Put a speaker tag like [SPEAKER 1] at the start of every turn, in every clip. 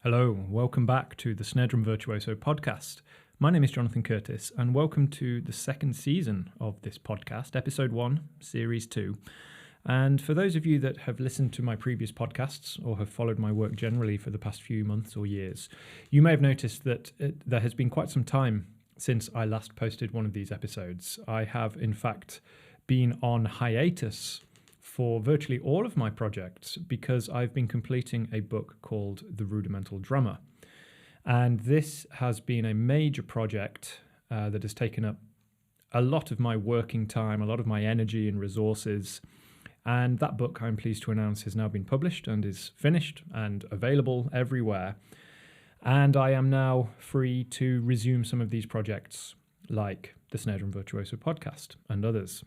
[SPEAKER 1] Hello, welcome back to the Snare Virtuoso podcast. My name is Jonathan Curtis, and welcome to the second season of this podcast, episode 1, series 2. And for those of you that have listened to my previous podcasts or have followed my work generally for the past few months or years, you may have noticed that there has been quite some time since I last posted one of these episodes. I have, in fact, been on hiatus for virtually all of my projects because I've been completing a book called The Rudimental Drummer. And this has been a major project that has taken up a lot of my working time, a lot of my energy and resources. And that book, I'm pleased to announce, has now been published and is finished and available everywhere. And I am now free to resume some of these projects like the Snare Virtuoso podcast and others.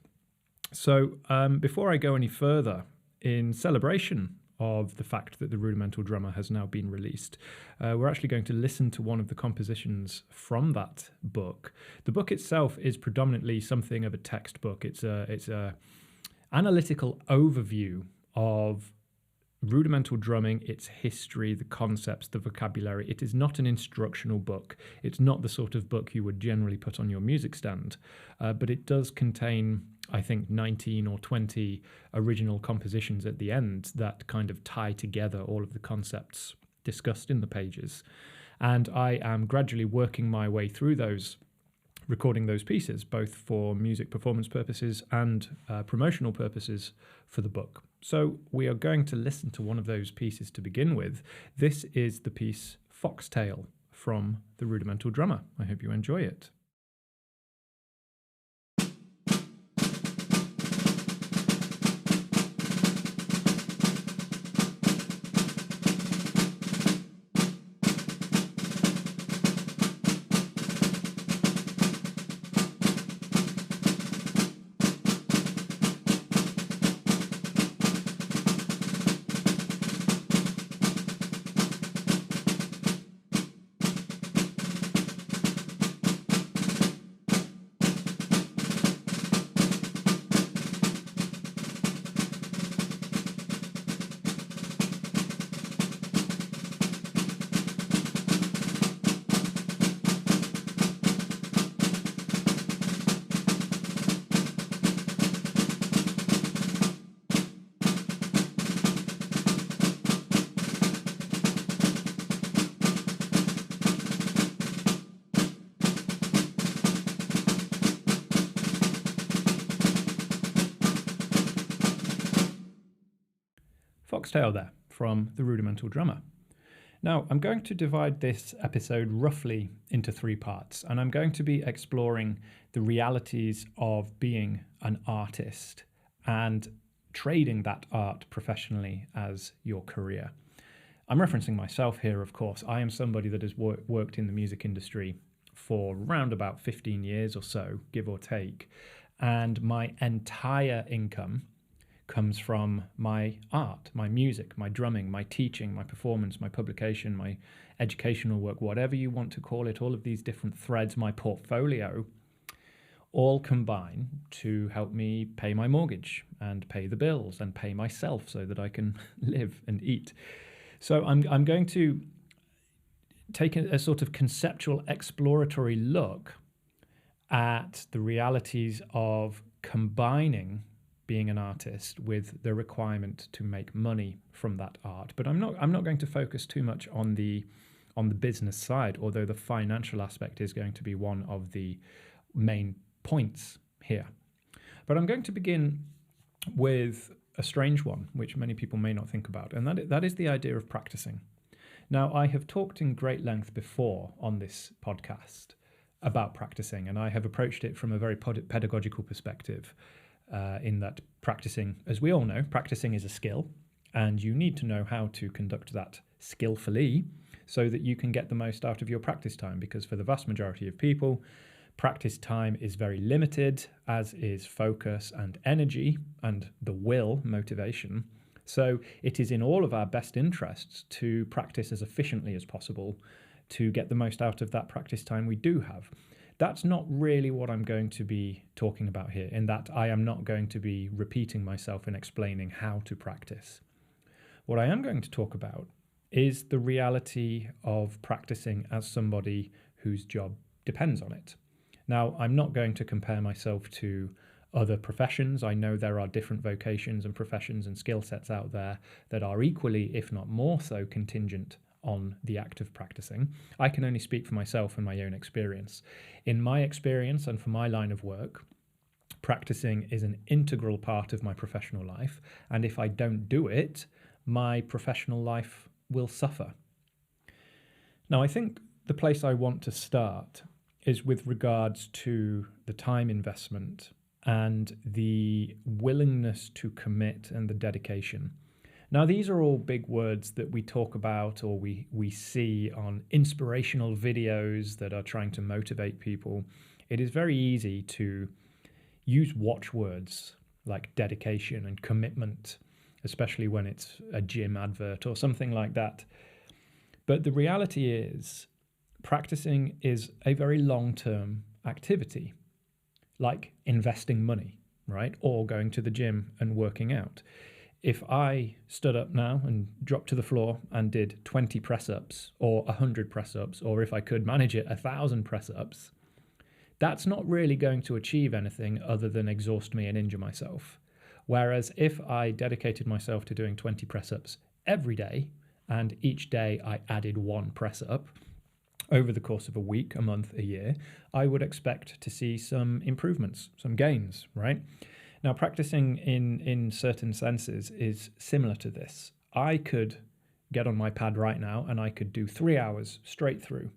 [SPEAKER 1] So before I go any further, in celebration of the fact that The Rudimental Drummer has now been released, we're actually going to listen to one of the compositions from that book. The book itself is predominantly something of a textbook. It's a analytical overview of rudimental drumming, its history, the concepts, the vocabulary. It is not an instructional book. It's not the sort of book you would generally put on your music stand, but it does contain, I think, 19 or 20 original compositions at the end that kind of tie together all of the concepts discussed in the pages. And I am gradually working my way through those, recording those pieces, both for music performance purposes and promotional purposes for the book. So we are going to listen to one of those pieces to begin with. This is the piece Foxtail from The Rudimental Drummer. I hope you enjoy it. Foxtail there from The Rudimental Drummer. Now, I'm going to divide this episode roughly into 3 parts, and I'm going to be exploring the realities of being an artist and trading that art professionally as your career. I'm referencing myself here, of course. I am somebody that has worked in the music industry for around about 15 years or so, give or take, and my entire income comes from my art, my music, my drumming, my teaching, my performance, my publication, my educational work, whatever you want to call it, all of these different threads, my portfolio, all combine to help me pay my mortgage and pay the bills and pay myself so that I can live and eat. So I'm going to take a sort of conceptual exploratory look at the realities of combining being an artist with the requirement to make money from that art. But I'm not going to focus too much on the business side, although the financial aspect is going to be one of the main points here. But I'm going to begin with a strange one, which many people may not think about, and that is the idea of practicing. Now, I have talked in great length before on this podcast about practicing, and I have approached it from a very pedagogical perspective. In that practicing, as we all know, practicing is a skill, and you need to know how to conduct that skillfully so that you can get the most out of your practice time, because for the vast majority of people, practice time is very limited, as is focus and energy and the will, motivation. So it is in all of our best interests to practice as efficiently as possible to get the most out of that practice time we do have. That's not really what I'm going to be talking about here, in that I am not going to be repeating myself and explaining how to practice. What I am going to talk about is the reality of practicing as somebody whose job depends on it. Now, I'm not going to compare myself to other professions. I know there are different vocations and professions and skill sets out there that are equally, if not more so, contingent on the act of practicing. I can only speak for myself and my own experience. In my experience and for my line of work, practicing is an integral part of my professional life, and if I don't do it, my professional life will suffer. Now, I think the place I want to start is with regards to the time investment and the willingness to commit and the dedication. Now, these are all big words that we talk about or we see on inspirational videos that are trying to motivate people. It is very easy to use watchwords like dedication and commitment, especially when it's a gym advert or something like that. But the reality is, practicing is a very long-term activity, like investing money, right? Or going to the gym and working out. If I stood up now and dropped to the floor and did 20 press-ups or 100 press-ups, or if I could manage it, 1,000 press-ups, that's not really going to achieve anything other than exhaust me and injure myself. Whereas if I dedicated myself to doing 20 press-ups every day, and each day I added one press-up over the course of a week, a month, a year, I would expect to see some improvements, some gains, right? Now, practicing in certain senses is similar to this. I could get on my pad right now and I could do 3 hours straight through.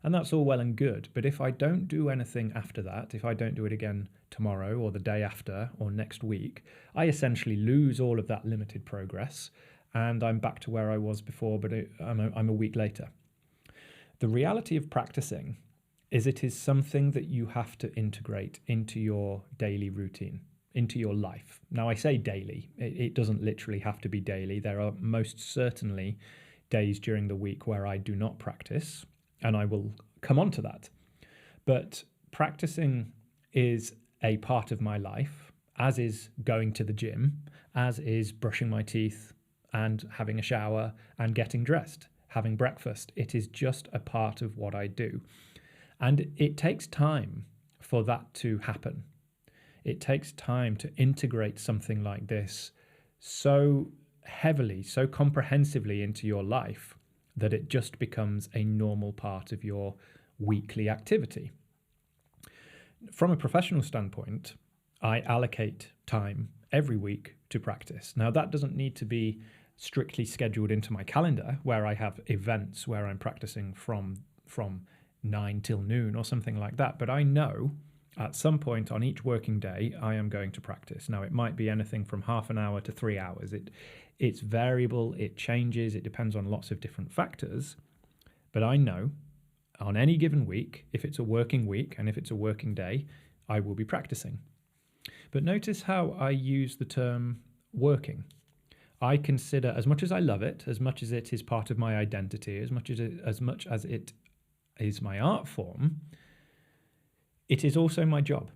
[SPEAKER 1] And that's all well and good. But if I don't do anything after that, if I don't do it again tomorrow or the day after or next week, I essentially lose all of that limited progress and I'm back to where I was before, but I'm a week later. The reality of practicing is it is something that you have to integrate into your daily routine, into your life. Now, I say daily. It doesn't literally have to be daily. There are most certainly days during the week where I do not practice, and I will come on to that. But practicing is a part of my life, as is going to the gym, as is brushing my teeth and having a shower and getting dressed, having breakfast. It is just a part of what I do. And it takes time for that to happen. It takes time to integrate something like this so heavily, so comprehensively into your life that it just becomes a normal part of your weekly activity. From a professional standpoint, I allocate time every week to practice. Now, that doesn't need to be strictly scheduled into my calendar where I have events where I'm practicing from 9 till noon or something like that. But I know at some point on each working day, I am going to practice. Now, it might be anything from half an hour to 3 hours. It's variable, it changes, it depends on lots of different factors. But I know on any given week, if it's a working week and if it's a working day, I will be practicing. But notice how I use the term working. I consider, as much as I love it, as much as it is part of my identity, as much as it is my art form, it is also my job.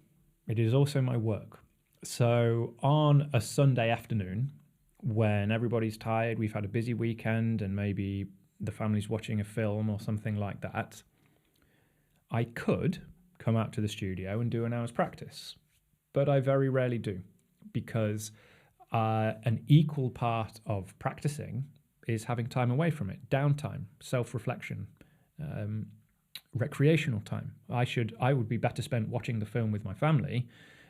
[SPEAKER 1] It is also my work. So on a Sunday afternoon, when everybody's tired, we've had a busy weekend, and maybe the family's watching a film or something like that, I could come out to the studio and do an hour's practice. But I very rarely do, because an equal part of practicing is having time away from it, downtime, self-reflection, recreational time. I would be better spent watching the film with my family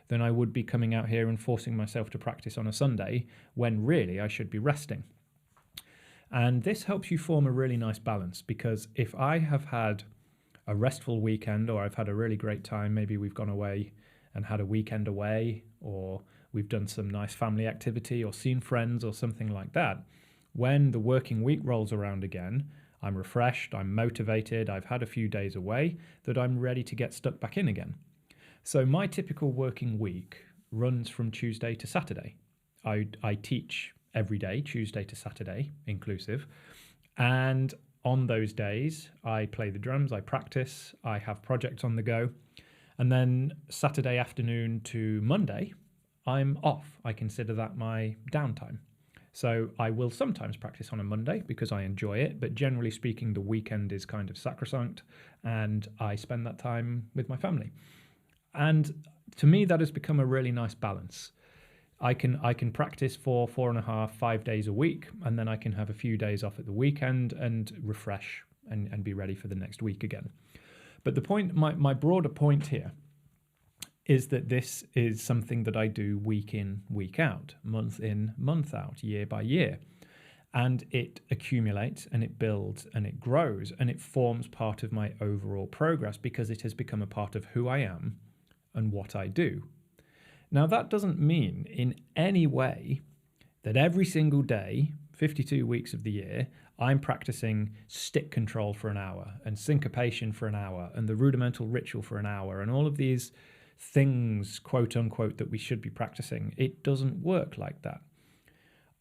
[SPEAKER 1] than I would be coming out here and forcing myself to practice on a Sunday when really I should be resting. And this helps you form a really nice balance, because if I have had a restful weekend, or I've had a really great time, maybe we've gone away and had a weekend away, or we've done some nice family activity or seen friends or something like that, when the working week rolls around again, I'm refreshed, I'm motivated, I've had a few days away, that I'm ready to get stuck back in again. So my typical working week runs from Tuesday to Saturday. I teach every day, Tuesday to Saturday inclusive. And on those days, I play the drums, I practice, I have projects on the go. And then Saturday afternoon to Monday, I'm off. I consider that my downtime. So I will sometimes practice on a Monday because I enjoy it, but generally speaking, the weekend is kind of sacrosanct, and I spend that time with my family. And to me, that has become a really nice balance. I can practice for 4.5, 5 days a week, and then I can have a few days off at the weekend and refresh and be ready for the next week again. But the point, my broader point here is that this is something that I do week in, week out, month in, month out, year by year. And it accumulates and it builds and it grows and it forms part of my overall progress because it has become a part of who I am and what I do. Now, that doesn't mean in any way that every single day, 52 weeks of the year, I'm practicing stick control for an hour and syncopation for an hour and the rudimental ritual for an hour and all of these things, quote unquote, that we should be practicing. It doesn't work like that.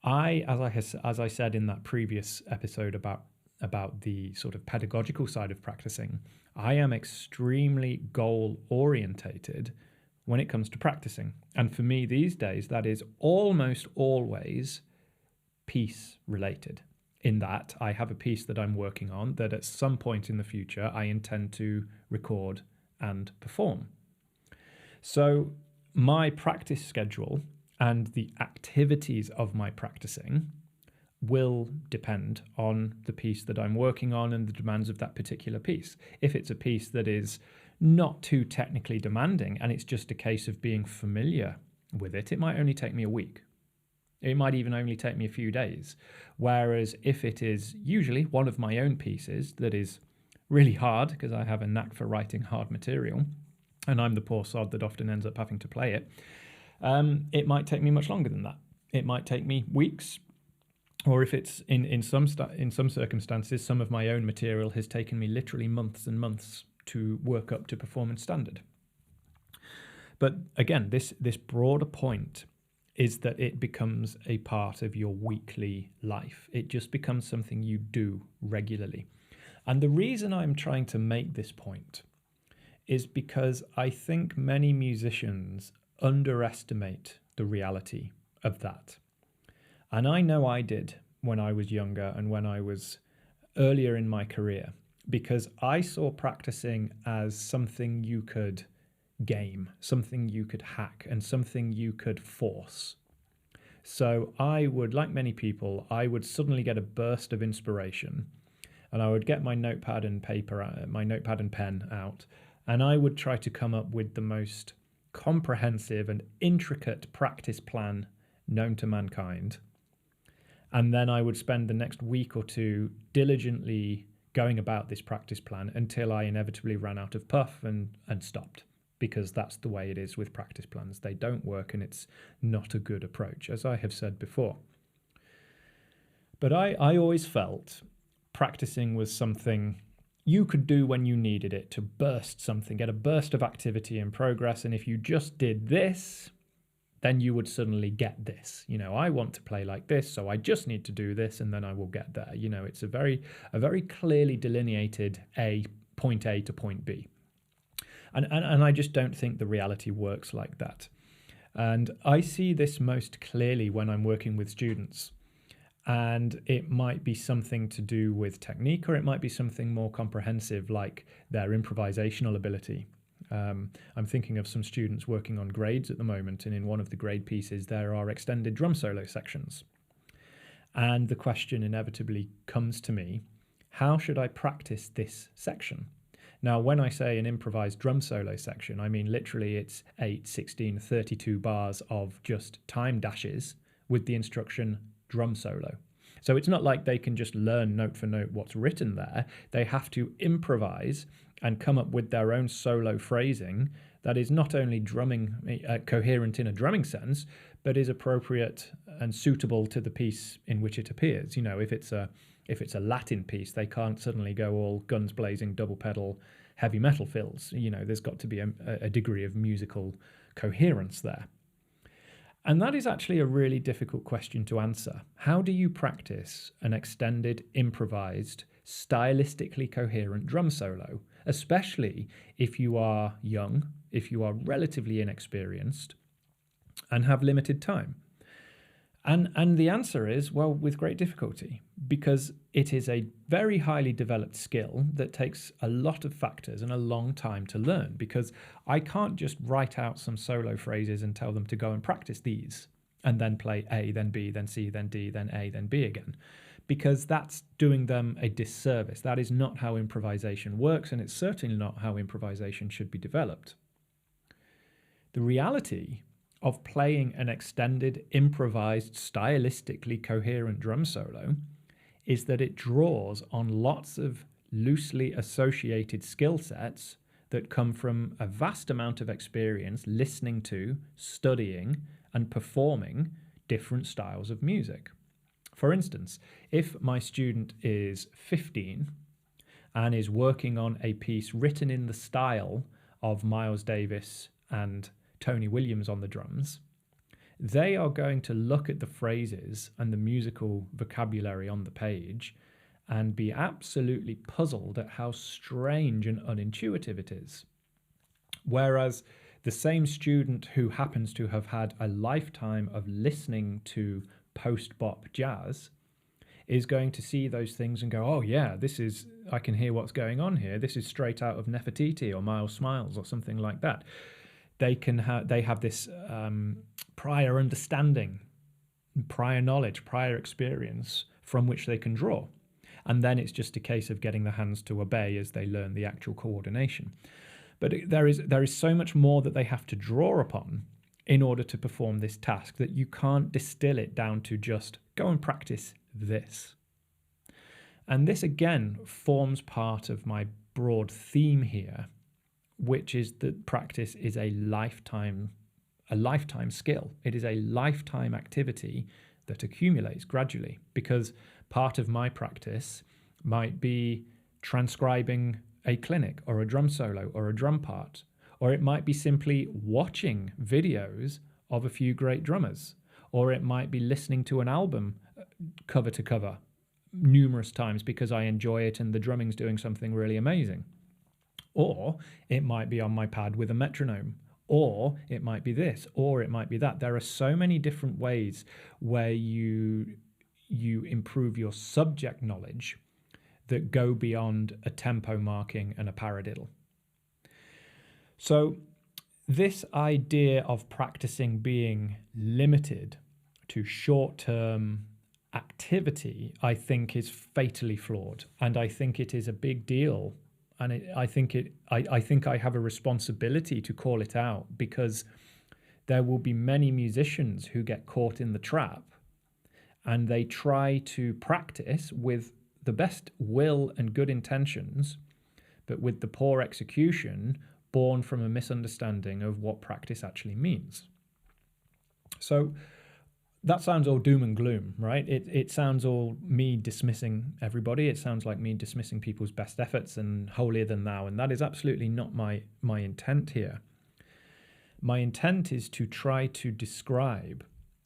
[SPEAKER 1] As I said in that previous episode about the sort of pedagogical side of practicing, I am extremely goal orientated when it comes to practicing. And for me these days, that is almost always piece related, in that I have a piece that I'm working on that at some point in the future I intend to record and perform. So my practice schedule and the activities of my practicing will depend on the piece that I'm working on and the demands of that particular piece. If it's a piece that is not too technically demanding and it's just a case of being familiar with it, it might only take me a week. It might even only take me a few days. Whereas if it is usually one of my own pieces that is really hard, because I have a knack for writing hard material, and I'm the poor sod that often ends up having to play it, it might take me much longer than that. It might take me weeks, or if it's in some circumstances, some of my own material has taken me literally months and months to work up to performance standard. But again, this broader point is that it becomes a part of your weekly life. It just becomes something you do regularly. And the reason I'm trying to make this point is because I think many musicians underestimate the reality of that. And I know I did when I was younger and when I was earlier in my career, because I saw practicing as something you could game, something you could hack, and something you could force. So I would, like many people, I would suddenly get a burst of inspiration, and I would get my notepad and pen out, and I would try to come up with the most comprehensive and intricate practice plan known to mankind. And then I would spend the next week or two diligently going about this practice plan until I inevitably ran out of puff and stopped, because that's the way it is with practice plans. They don't work and it's not a good approach, as I have said before. But I always felt practicing was something you could do when you needed it to burst something, get a burst of activity and progress. And if you just did this, then you would suddenly get this. You know, I want to play like this, so I just need to do this and then I will get there. You know, it's a very clearly delineated point A to point B. And I just don't think the reality works like that. And I see this most clearly when I'm working with students. And it might be something to do with technique, or it might be something more comprehensive like their improvisational ability. I'm thinking of some students working on grades at the moment, and in one of the grade pieces there are extended drum solo sections. And the question inevitably comes to me, how should I practice this section? Now, when I say an improvised drum solo section, I mean literally it's 8, 16, 32 bars of just time dashes with the instruction drum solo. So it's not like they can just learn note for note what's written there. They have to improvise and come up with their own solo phrasing that is not only drumming coherent in a drumming sense, but is appropriate and suitable to the piece in which it appears. You know, if it's a Latin piece, they can't suddenly go all guns blazing, double pedal, heavy metal fills. You know, there's got to be a degree of musical coherence there. And that is actually a really difficult question to answer. How do you practice an extended, improvised, stylistically coherent drum solo, especially if you are young, if you are relatively inexperienced, and have limited time? And the answer is, well, with great difficulty, because it is a very highly developed skill that takes a lot of factors and a long time to learn, because I can't just write out some solo phrases and tell them to go and practice these and then play A, then B, then C, then D, then A, then B again, because that's doing them a disservice. That is not how improvisation works, and it's certainly not how improvisation should be developed. The reality of playing an extended, improvised, stylistically coherent drum solo is that it draws on lots of loosely associated skill sets that come from a vast amount of experience listening to, studying, and performing different styles of music. For instance, if my student is 15 and is working on a piece written in the style of Miles Davis and Tony Williams on the drums, they are going to look at the phrases and the musical vocabulary on the page and be absolutely puzzled at how strange and unintuitive it is. Whereas the same student who happens to have had a lifetime of listening to post-bop jazz is going to see those things and go, oh yeah, I can hear what's going on here. This is straight out of Nefertiti or Miles Smiles or something like that. They have this prior understanding, prior knowledge, prior experience from which they can draw. And then it's just a case of getting the hands to obey as they learn the actual coordination. But there is so much more that they have to draw upon in order to perform this task that you can't distill it down to just go and practice this. And this again forms part of my broad theme here, which is that practice is a lifetime skill. It is a lifetime activity that accumulates gradually, because part of my practice might be transcribing a clinic or a drum solo or a drum part, or it might be simply watching videos of a few great drummers, or it might be listening to an album cover to cover numerous times because I enjoy it and the drumming's doing something really amazing. Or it might be on my pad with a metronome, or it might be this, or it might be that. There are so many different ways where you improve your subject knowledge that go beyond a tempo marking and a paradiddle. So this idea of practicing being limited to short-term activity, I think, is fatally flawed, and I think it is a big deal. And I think I have a responsibility to call it out, because there will be many musicians who get caught in the trap and they try to practice with the best will and good intentions, but with the poor execution born from a misunderstanding of what practice actually means. So that sounds all doom and gloom, right? It sounds all me dismissing everybody. It sounds like me dismissing people's best efforts and holier than thou, and that is absolutely not my intent here. My intent is to try to describe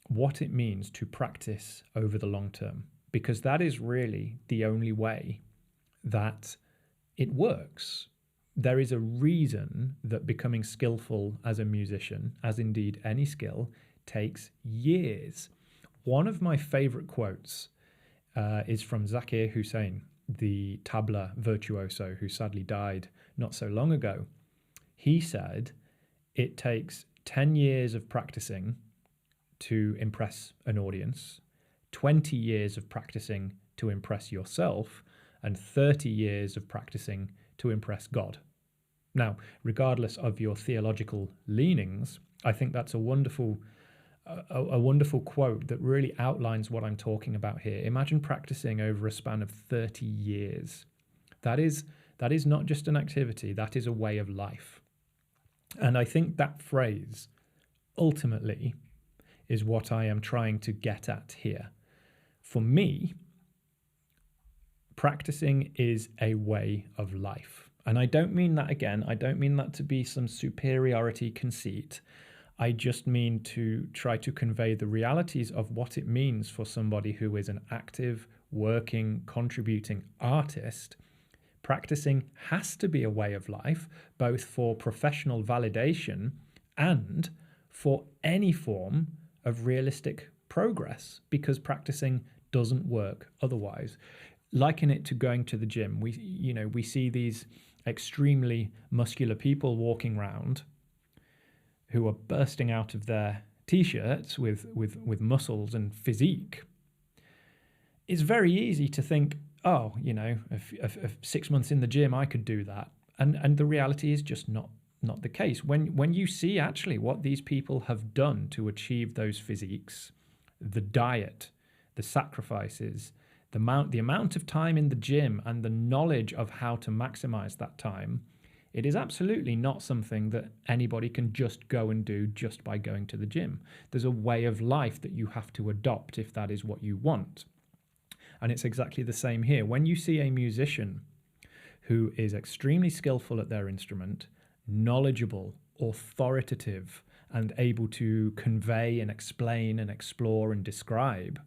[SPEAKER 1] what it means to practice over the long term, because that is really the only way that it works. There is a reason that becoming skillful as a musician, as indeed any skill, takes years. One of my favorite quotes is from Zakir Hussain, the tabla virtuoso who sadly died not so long ago. He said, it takes 10 years of practicing to impress an audience, 20 years of practicing to impress yourself, and 30 years of practicing to impress God. Now, regardless of your theological leanings, I think that's a wonderful quote that really outlines what I'm talking about here. Imagine practicing over a span of 30 years. That is not just an activity, that is a way of life. And I think that phrase ultimately is what I am trying to get at here. For me, practicing is a way of life. And I don't mean that, again, I don't mean that to be some superiority conceit. I just mean to try to convey the realities of what it means for somebody who is an active, working, contributing artist. Practicing has to be a way of life, both for professional validation and for any form of realistic progress because practicing doesn't work otherwise. Liken it to going to the gym. We see these extremely muscular people walking around who are bursting out of their t-shirts with muscles and physique. It's very easy to think, oh, if 6 months in the gym, I could do that. And the reality is just not the case. When you see actually what these people have done to achieve those physiques, the diet, the sacrifices, the amount of time in the gym and the knowledge of how to maximize that time, it is absolutely not something that anybody can just go and do just by going to the gym. There's a way of life that you have to adopt if that is what you want. And it's exactly the same here. When you see a musician who is extremely skillful at their instrument, knowledgeable, authoritative, and able to convey and explain and explore and describe,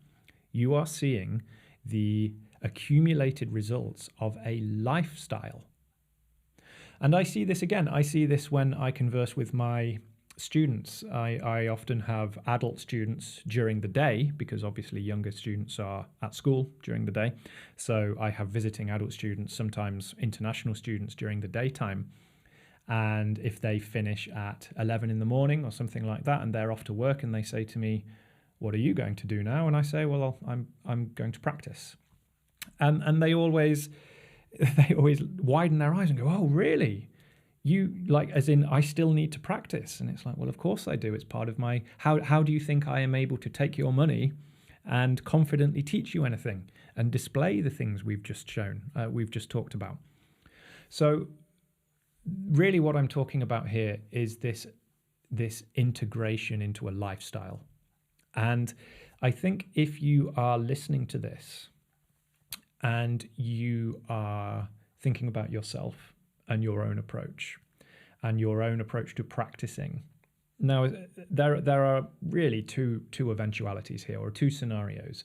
[SPEAKER 1] you are seeing the accumulated results of a lifestyle. And I see this again. I see this when I converse with my students. I often have adult students during the day because obviously younger students are at school during the day. So I have visiting adult students, sometimes international students during the daytime. And if they finish at 11 in the morning or something like that and they're off to work and they say to me, "What are you going to do now?" And I say, "Well, I'm going to practice." And they always widen their eyes and go, "Oh, really? You as in I still need to practice?" And it's like, well, of course I do. It's part of my, how do you think I am able to take your money and confidently teach you anything and display the things we've just shown, we've just talked about? So really what I'm talking about here is this integration into a lifestyle. And I think if you are listening to this and you are thinking about yourself and your own approach to practicing. Now, there are really two eventualities here, or two scenarios.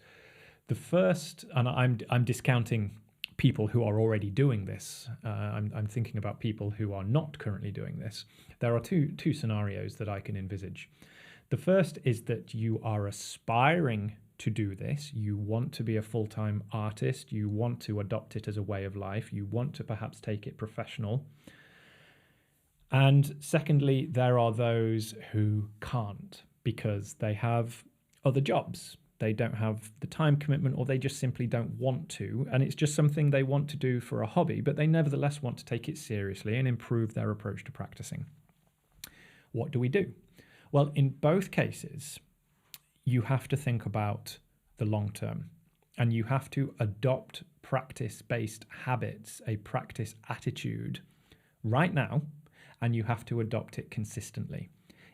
[SPEAKER 1] The first, and I'm discounting people who are already doing this. I'm thinking about people who are not currently doing this. There are two scenarios that I can envisage. The first is that you are aspiring to do this. You want to be a full-time artist. You want to adopt it as a way of life. You want to perhaps take it professional. And secondly, there are those who can't because they have other jobs. They don't have the time commitment, or they just simply don't want to. And it's just something they want to do for a hobby, but they nevertheless want to take it seriously and improve their approach to practicing. What do we do? Well, in both cases, you have to think about the long term, and you have to adopt practice-based habits, a practice attitude right now, and you have to adopt it consistently.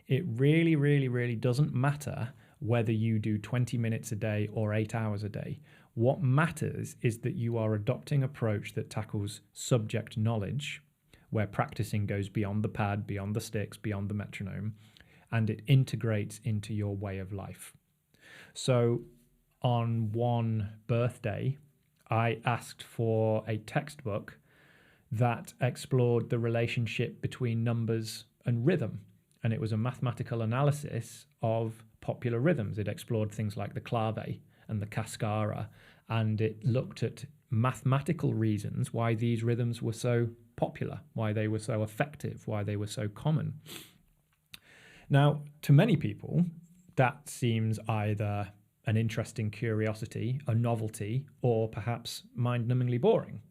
[SPEAKER 1] It really, really, really doesn't matter whether you do 20 minutes a day or 8 hours a day. What matters is that you are adopting an approach that tackles subject knowledge, where practicing goes beyond the pad, beyond the sticks, beyond the metronome, and it integrates into your way of life. So on one birthday, I asked for a textbook that explored the relationship between numbers and rhythm. And it was a mathematical analysis of popular rhythms. It explored things like the clave and the cascara, and it looked at mathematical reasons why these rhythms were so popular, why they were so effective, why they were so common. Now, to many people, that seems either an interesting curiosity, a novelty, or perhaps mind-numbingly boring.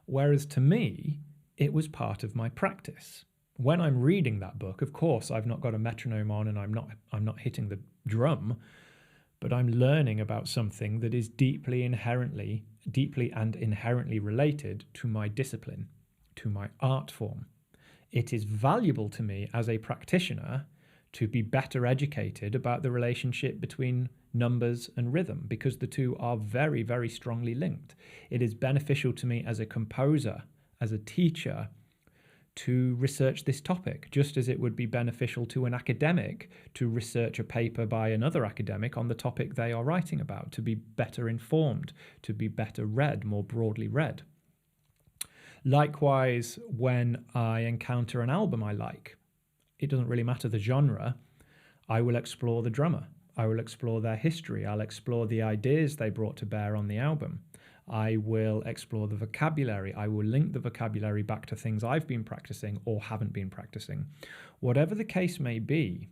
[SPEAKER 1] Whereas to me, it was part of my practice. When I'm reading that book, of course, I've not got a metronome on and I'm not hitting the drum, but I'm learning about something that is deeply and inherently related to my discipline, to my art form. It is valuable to me as a practitioner to be better educated about the relationship between numbers and rhythm, because the two are very, very strongly linked. It is beneficial to me as a composer, as a teacher, to research this topic, just as it would be beneficial to an academic to research a paper by another academic on the topic they are writing about, to be better informed, to be better read, more broadly read. Likewise, when I encounter an album I like, it doesn't really matter the genre, I will explore the drummer. I will explore their history. I'll explore the ideas they brought to bear on the album. I will explore the vocabulary. I will link the vocabulary back to things I've been practicing or haven't been practicing. Whatever the case may be,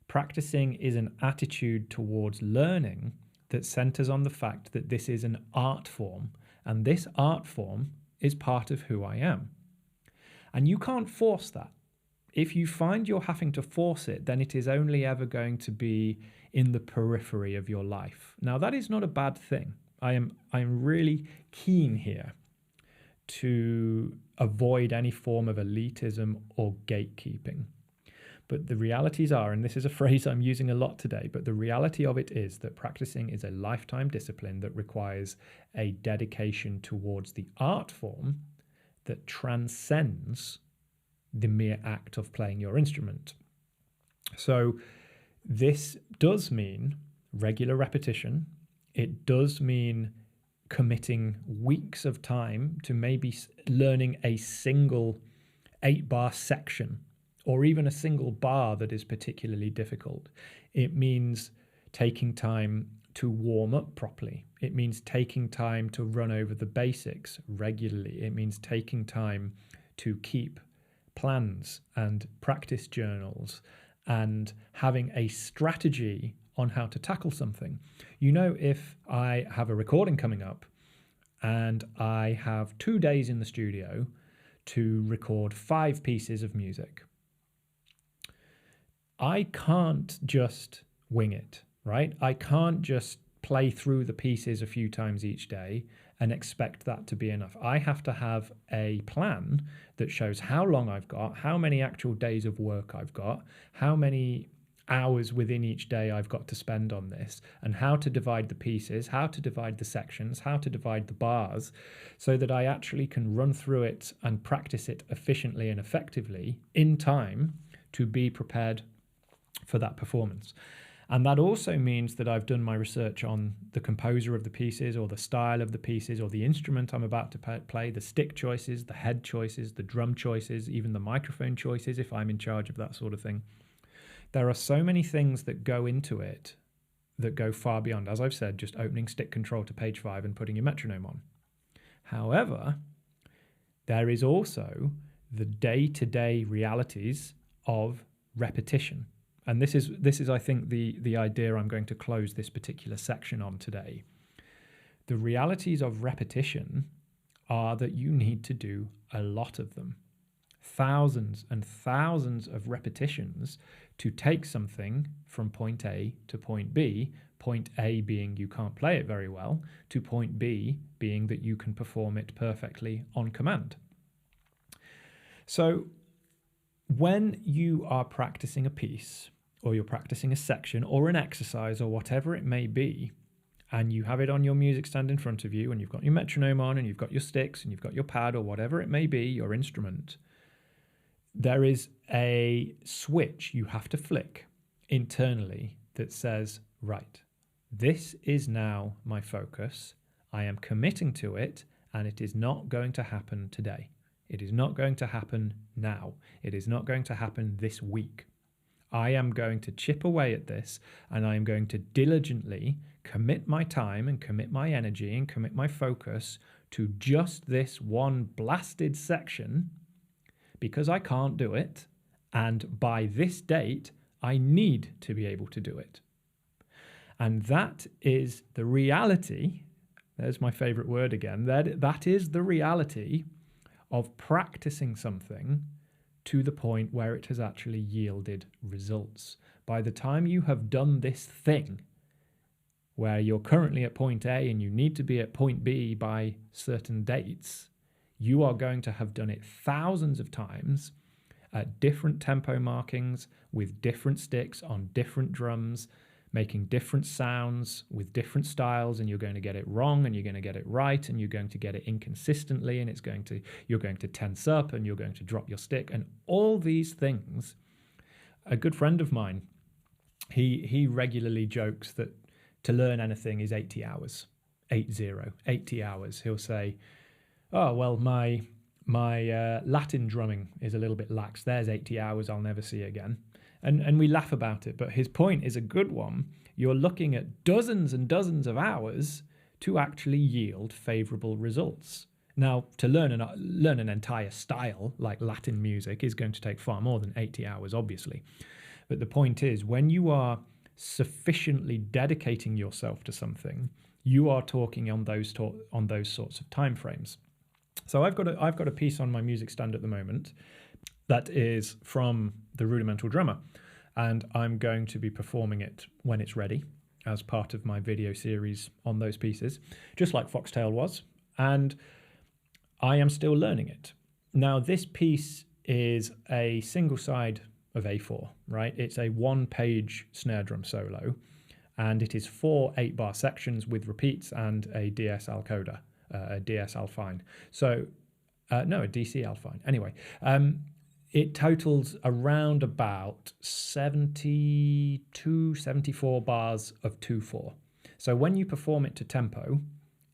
[SPEAKER 1] practicing is an attitude towards learning that centers on the fact that this is an art form, and this art form is part of who I am. And you can't force that. If you find you're having to force it, then it is only ever going to be in the periphery of your life. Now, that is not a bad thing. I'm really keen here to avoid any form of elitism or gatekeeping. But the realities are, and this is a phrase I'm using a lot today, but the reality of it is that practicing is a lifetime discipline that requires a dedication towards the art form that transcends the mere act of playing your instrument. So this does mean regular repetition. It does mean committing weeks of time to maybe learning a single 8-bar section or even a single bar that is particularly difficult. It means taking time to warm up properly. It means taking time to run over the basics regularly. It means taking time to keep plans and practice journals and having a strategy on how to tackle something. You know, if I have a recording coming up and I have 2 days in the studio to record 5 pieces of music, I can't just wing it, right? I can't just play through the pieces a few times each day and expect that to be enough. I have to have a plan that shows how long I've got, how many actual days of work I've got, how many hours within each day I've got to spend on this, and how to divide the pieces, how to divide the sections, how to divide the bars, so that I actually can run through it and practice it efficiently and effectively in time to be prepared for that performance. And that also means that I've done my research on the composer of the pieces or the style of the pieces or the instrument I'm about to play, the stick choices, the head choices, the drum choices, even the microphone choices if I'm in charge of that sort of thing. There are so many things that go into it that go far beyond, as I've said, just opening stick control to page 5 and putting your metronome on. However, there is also the day-to-day realities of repetition. And this is, I think, the idea I'm going to close this particular section on today. The realities of repetition are that you need to do a lot of them. Thousands and thousands of repetitions to take something from point A to point B, point A being you can't play it very well, to point B being that you can perform it perfectly on command. So when you are practicing a piece, or you're practicing a section or an exercise or whatever it may be, and you have it on your music stand in front of you, and you've got your metronome on, and you've got your sticks, and you've got your pad, or whatever it may be, your instrument, there is a switch you have to flick internally that says, right, this is now my focus. I am committing to it, and it is not going to happen today. It is not going to happen now. It is not going to happen this week. I am going to chip away at this, and I am going to diligently commit my time and commit my energy and commit my focus to just this one blasted section, because I can't do it, and by this date, I need to be able to do it. And that is the reality. There's my favorite word again. That is the reality of practicing something to the point where it has actually yielded results. By the time you have done this thing, where you're currently at point A and you need to be at point B by certain dates, you are going to have done it thousands of times at different tempo markings, with different sticks on different drums, making different sounds with different styles, and you're going to get it wrong and you're going to get it right, and you're going to get it inconsistently, and you're going to tense up and you're going to drop your stick, and all these things. A good friend of mine, he regularly jokes that to learn anything is 80 hours. 80 hours. He'll say, oh, well, my Latin drumming is a little bit lax. There's 80 hours I'll never see again. And we laugh about it, but his point is a good one. You're looking at dozens and dozens of hours to actually yield favorable results. Now, to learn an entire style like Latin music is going to take far more than 80 hours, obviously. But the point is, when you are sufficiently dedicating yourself to something, you are talking on those sorts of timeframes. So I've got a piece on my music stand at the moment that is from the Rudimental Drummer, and I'm going to be performing it when it's ready as part of my video series on those pieces, just like Foxtail was, and I am still learning it. Now, this piece is a single side of A4, right? It's a one-page snare drum solo, and it is 4 8-bar sections with repeats and a DS Alcoda, a DS Alfine. So, no, a DC Alfine. Anyway, it totals around about 72, 74 bars of 2/4. So when you perform it to tempo,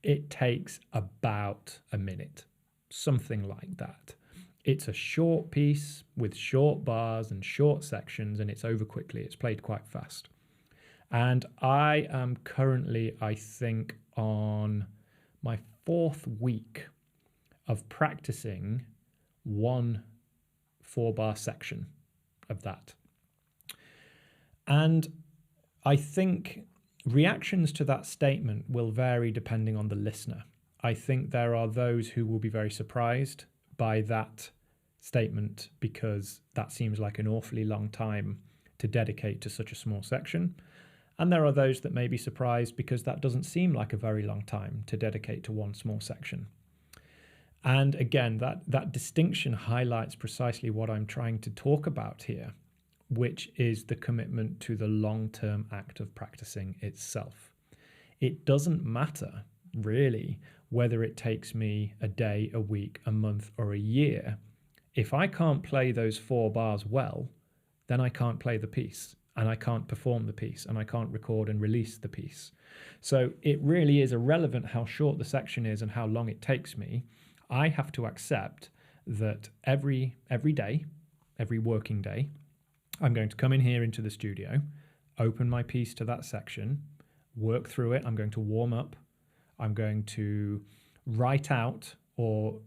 [SPEAKER 1] it takes about a minute, something like that. It's a short piece with short bars and short sections, and it's over quickly. It's played quite fast. And I am currently, I think, on my 4th week of practicing one 4-bar section of that. And I think reactions to that statement will vary depending on the listener. I think there are those who will be very surprised by that statement because that seems like an awfully long time to dedicate to such a small section. And there are those that may be surprised because that doesn't seem like a very long time to dedicate to one small section. And again, that distinction highlights precisely what I'm trying to talk about here, which is the commitment to the long-term act of practicing itself. It doesn't matter, really, whether it takes me a day, a week, a month, or a year. If I can't play those 4 bars well, then I can't play the piece, and I can't perform the piece, and I can't record and release the piece. So it really is irrelevant how short the section is and how long it takes me. I have to accept that every day, every working day, I'm going to come in here into the studio, open my piece to that section, work through it. I'm going to warm up. I'm going to write out or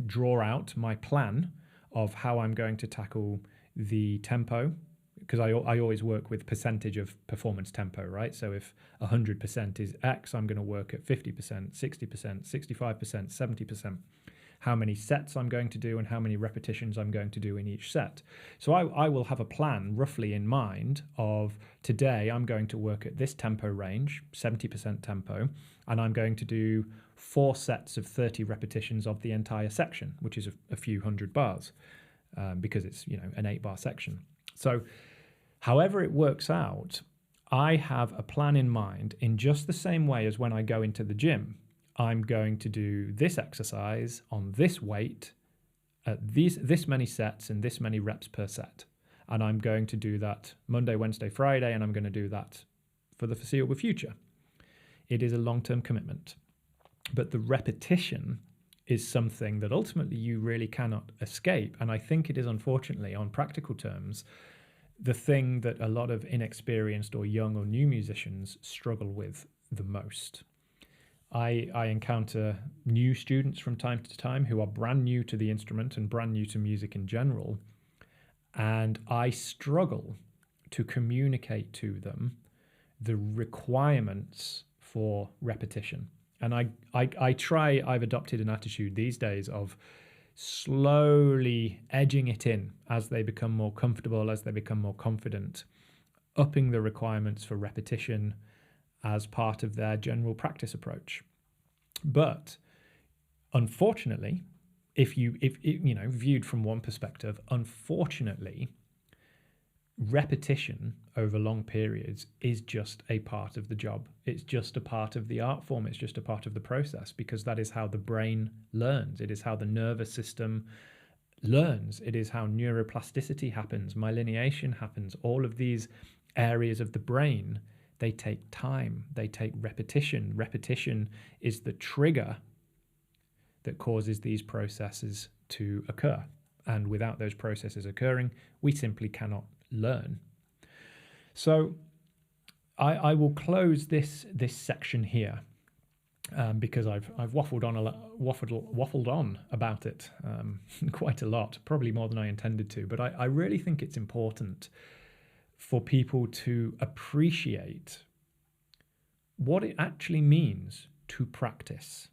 [SPEAKER 1] draw out my plan of how I'm going to tackle the tempo, because I always work with percentage of performance tempo, right? So if 100% is X, I'm going to work at 50%, 60%, 65%, 70%. How many sets I'm going to do and how many repetitions I'm going to do in each set. So I will have a plan roughly in mind of today I'm going to work at this tempo range, 70% tempo, and I'm going to do 4 sets of 30 repetitions of the entire section, which is a few hundred bars, because it's, you know, an 8-bar section. So however it works out, I have a plan in mind in just the same way as when I go into the gym. I'm going to do this exercise on this weight at this many sets and this many reps per set. And I'm going to do that Monday, Wednesday, Friday, and I'm going to do that for the foreseeable future. It is a long-term commitment. But the repetition is something that ultimately you really cannot escape. And I think it is, unfortunately, on practical terms, the thing that a lot of inexperienced or young or new musicians struggle with the most. I encounter new students from time to time who are brand new to the instrument and brand new to music in general, and I struggle to communicate to them the requirements for repetition. And I've adopted an attitude these days of slowly edging it in as they become more comfortable, as they become more confident, upping the requirements for repetition as part of their general practice approach. But unfortunately, if viewed from one perspective, unfortunately, repetition over long periods is just a part of the job. It's just a part of the art form. It's just a part of the process, because that is how the brain learns. It is how the nervous system learns. It is how neuroplasticity happens, myeliniation happens. All of these areas of the brain, they take time, they take repetition. Repetition is the trigger that causes these processes to occur. And without those processes occurring, we simply cannot learn. So I will close this section here because I've waffled on about it quite a lot, probably more than I intended to. But I really think it's important for people to appreciate what it actually means to practice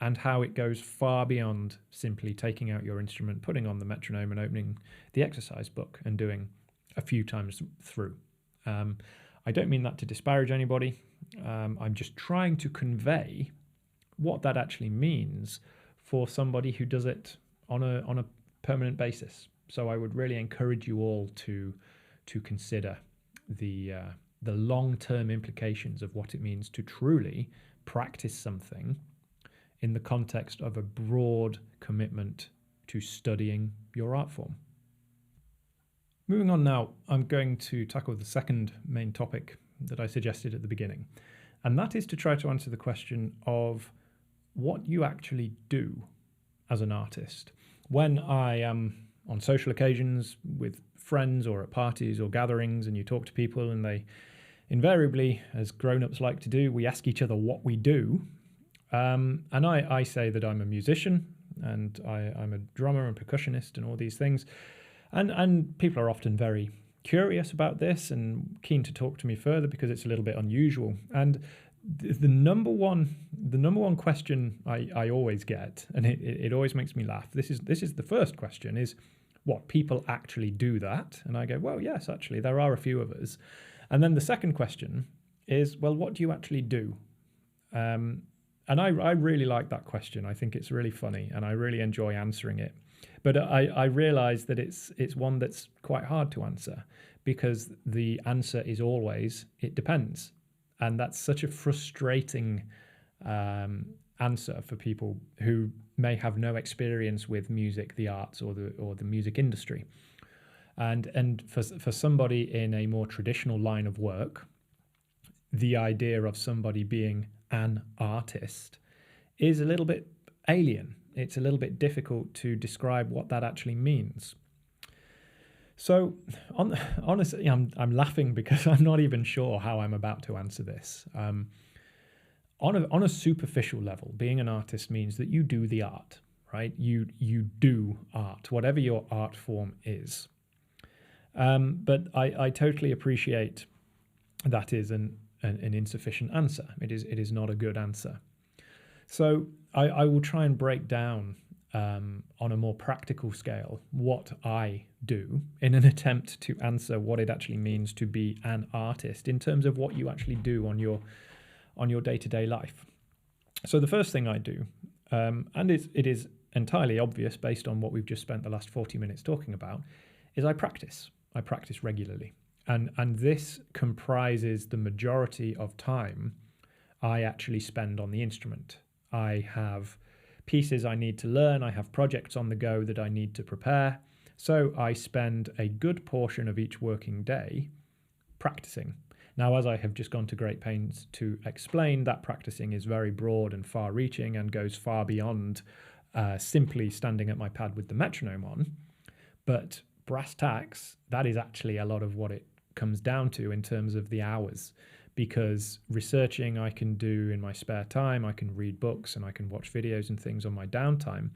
[SPEAKER 1] and how it goes far beyond simply taking out your instrument, putting on the metronome and opening the exercise book and doing a few times through. I don't mean that to disparage anybody. I'm just trying to convey what that actually means for somebody who does it on a permanent basis. So I would really encourage you all to consider the long-term implications of what it means to truly practice something in the context of a broad commitment to studying your art form. Moving on now, I'm going to tackle the second main topic that I suggested at the beginning, and that is to try to answer the question of what you actually do as an artist. When I am on social occasions with friends or at parties or gatherings and you talk to people and they invariably, as grown-ups like to do, we ask each other what we do. And I say that I'm a musician and I'm a drummer and percussionist and all these things. And people are often very curious about this and keen to talk to me further because it's a little bit unusual. And the number one question I always get, and it always makes me laugh. This is the first question: is what people actually do that? And I go, well, yes, actually, there are a few of us. And then the second question is, well, what do you actually do? And I really like that question. I think it's really funny, and I really enjoy answering it. But I realise that it's one that's quite hard to answer because the answer is always, it depends. And that's such a frustrating answer for people who may have no experience with music, the arts, or the music industry. And for somebody in a more traditional line of work, the idea of somebody being an artist is a little bit alien. It's a little bit difficult to describe what that actually means. So honestly, I'm laughing because I'm not even sure how I'm about to answer this. On a superficial level, being an artist means that you do the art, right? You do art, whatever your art form is. But I totally appreciate that is an insufficient answer. It is not a good answer. So I will try and break down on a more practical scale what I do in an attempt to answer what it actually means to be an artist in terms of what you actually do on your day-to-day life. So the first thing I do, and it is entirely obvious based on what we've just spent the last 40 minutes talking about, is I practice. I practice regularly. And this comprises the majority of time I actually spend on the instrument. I have pieces I need to learn. I have projects on the go that I need to prepare. So I spend a good portion of each working day practicing. Now, as I have just gone to great pains to explain, that practicing is very broad and far-reaching and goes far beyond simply standing at my pad with the metronome on. But brass tacks, that is actually a lot of what it comes down to in terms of the hours, because researching I can do in my spare time, I can read books and I can watch videos and things on my downtime.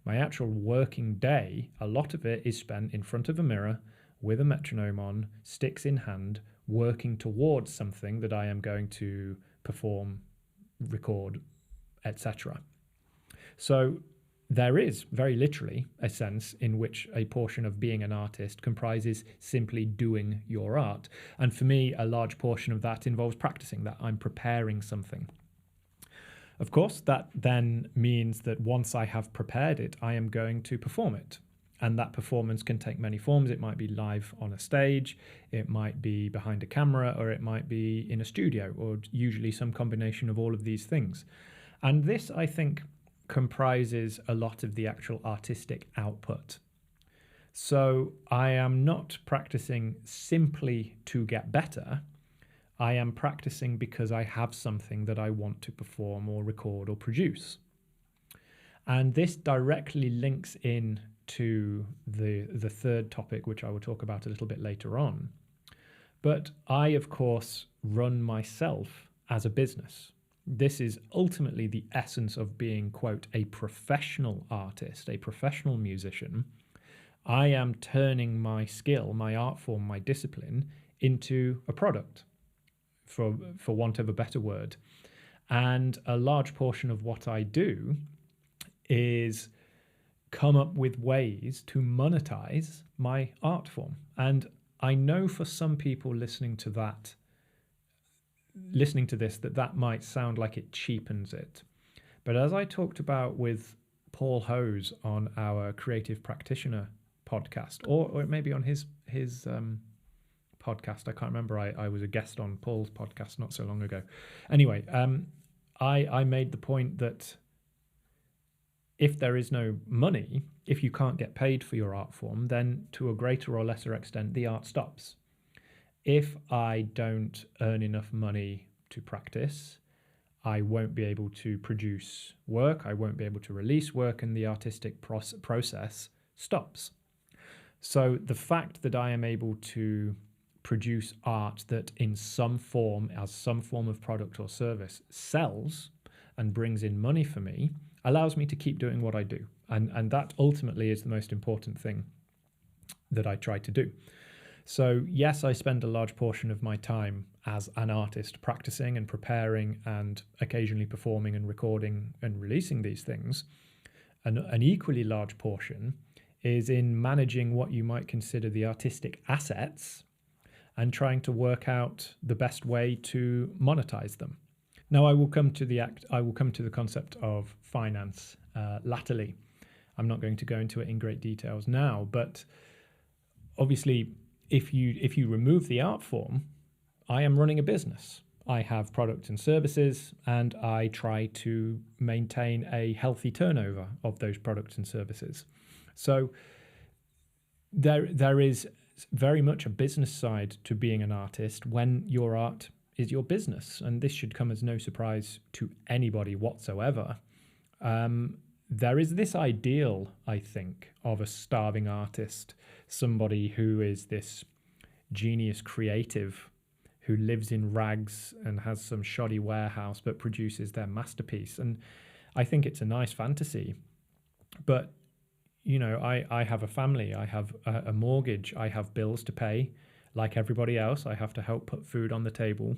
[SPEAKER 1] My actual working day, a lot of it is spent in front of a mirror with a metronome on, sticks in hand, working towards something that I am going to perform, record, etc. So there is very literally a sense in which a portion of being an artist comprises simply doing your art. And for me, a large portion of that involves practicing, that I'm preparing something. Of course, that then means that once I have prepared it, I am going to perform it. And that performance can take many forms. It might be live on a stage, it might be behind a camera, or it might be in a studio, or usually some combination of all of these things. And this, I think, comprises a lot of the actual artistic output. So I am not practicing simply to get better. I am practicing because I have something that I want to perform or record or produce. And this directly links in to the third topic, which I will talk about a little bit later on. But I, of course, run myself as a business. This is ultimately the essence of being, quote, a professional artist, a professional musician. I am turning my skill, my art form, my discipline into a product, for want of a better word. And a large portion of what I do is come up with ways to monetize my art form. And I know for some people listening to this, that might sound like it cheapens it. But as I talked about with Paul Hose on our Creative Practitioner podcast, or maybe on his podcast, I can't remember. I was a guest on Paul's podcast not so long ago. Anyway, I made the point that if there is no money, if you can't get paid for your art form, then to a greater or lesser extent, the art stops. If I don't earn enough money to practice, I won't be able to produce work, I won't be able to release work, and the artistic process stops. So the fact that I am able to produce art that in some form, as some form of product or service, sells and brings in money for me, allows me to keep doing what I do. And that ultimately is the most important thing that I try to do. So yes, I spend a large portion of my time as an artist practicing and preparing and occasionally performing and recording and releasing these things. And an equally large portion is in managing what you might consider the artistic assets and trying to work out the best way to monetize them. Now, I will come to the concept of finance latterly. I'm not going to go into it in great details now, but obviously, if you remove the art form, I am running a business. I have products and services, and I try to maintain a healthy turnover of those products and services. So there is very much a business side to being an artist when your art is your business, and this should come as no surprise to anybody whatsoever. There is this ideal, I think, of a starving artist, somebody who is this genius creative who lives in rags and has some shoddy warehouse but produces their masterpiece. And I think it's a nice fantasy. But, you know, I have a family, I have a mortgage, I have bills to pay. Like everybody else, I have to help put food on the table.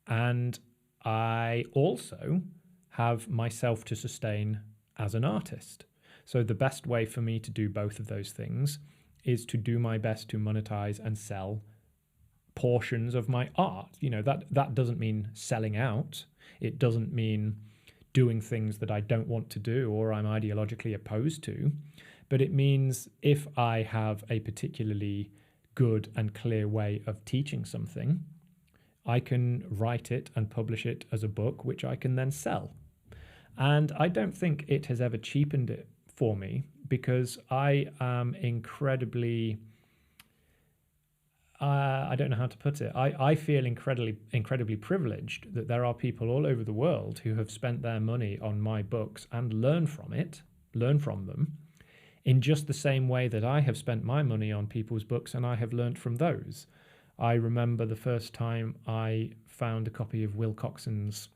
[SPEAKER 1] And I also have myself to sustain as an artist. So the best way for me to do both of those things is to do my best to monetize and sell portions of my art. You know, that doesn't mean selling out. It doesn't mean doing things that I don't want to do or I'm ideologically opposed to. But it means if I have a particularly good and clear way of teaching something, I can write it and publish it as a book, which I can then sell. And I don't think it has ever cheapened it for me, because I am incredibly, I don't know how to put it. I feel incredibly privileged that there are people all over the world who have spent their money on my books and learn from them, in just the same way that I have spent my money on people's books and I have learned from those. I remember the first time I found a copy of Will Coxon's